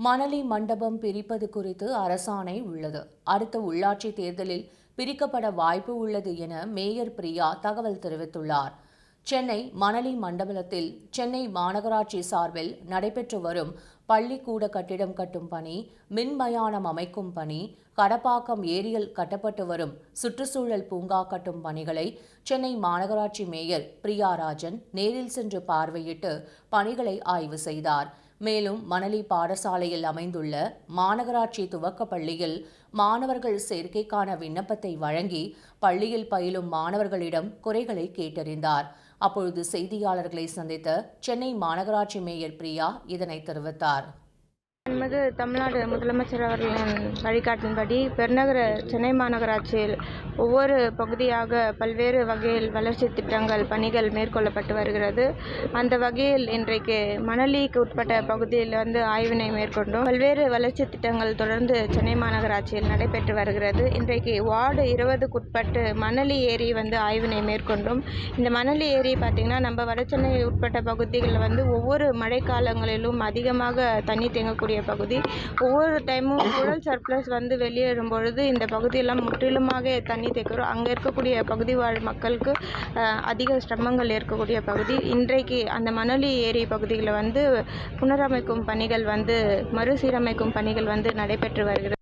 மணலி மண்டபம் பிரிப்பது குறித்து அரசாணை உள்ளது. அடுத்த உள்ளாட்சி தேர்தலில் பிரிக்கப்பட வாய்ப்பு உள்ளது என மேயர் பிரியா தகவல் தெரிவித்துள்ளார். சென்னை மணலி மண்டபத்தில் சென்னை மாநகராட்சி சார்பில் நடைபெற்று வரும் பள்ளிக்கூட கட்டிடம் கட்டும் பணி, மின்மயானம் அமைக்கும் பணி, கடப்பாக்கம் ஏரியில் கட்டப்பட்டு வரும் சுற்றுச்சூழல் பூங்கா கட்டும் பணிகளை சென்னை மாநகராட்சி மேயர் பிரியா ராஜன் நேரில் சென்று பார்வையிட்டு பணிகளை ஆய்வு செய்தார். மேலும் மணலி பாடசாலையில் அமைந்துள்ள மாநகராட்சி துவக்க பள்ளியில் மாணவர்கள் சேர்க்கைக்கான விண்ணப்பத்தை வழங்கி பள்ளியில் பயிலும் மாணவர்களிடம் குறைகளை கேட்டறிந்தார். அப்பொழுது செய்தியாளர்களை சந்தித்த சென்னை மாநகராட்சி மேயர் பிரியா இதனை தெரிவித்தார். நமது தமிழ்நாடு முதலமைச்சர் அவர்களின் வழிகாட்டின்படி பெருநகர சென்னை மாநகராட்சியில் ஒவ்வொரு பகுதியாக பல்வேறு வகையில் வளர்ச்சி திட்டங்கள் பணிகள் மேற்கொள்ளப்பட்டு வருகிறது. அந்த வகையில் இன்றைக்கு மணலிக்கு உட்பட்ட பகுதியில் ஆய்வினை மேற்கொண்டோம். பல்வேறு வளர்ச்சி திட்டங்கள் தொடர்ந்து சென்னை மாநகராட்சியில் நடைபெற்று வருகிறது. இன்றைக்கு வார்டு 20க்கு உட்பட்டு மணலி ஏரி ஆய்வினை மேற்கொண்டோம். இந்த மணலி ஏரி பார்த்திங்கன்னா நம்ம வடசென்னை உட்பட்ட பகுதிகளில் ஒவ்வொரு மழைக்காலங்களிலும் அதிகமாக தண்ணி தேங்கக்கூடிய பகுதி. ஒவ்வொரு டைமும் குழல் சர்ப்ளஸ் வெளியேறும் பொழுது இந்த பகுதியெல்லாம் முற்றிலுமாக தண்ணி தேக்கிறோம். அங்கே இருக்கக்கூடிய பகுதி வாழ் மக்களுக்கு அதிக சிரமங்கள் ஏற்கக்கூடிய பகுதி. இன்றைக்கு அந்த மணலி ஏரி பகுதியில் புனரமைக்கும் பணிகள் மறுசீரமைக்கும் பணிகள் நடைபெற்று வருகிறது.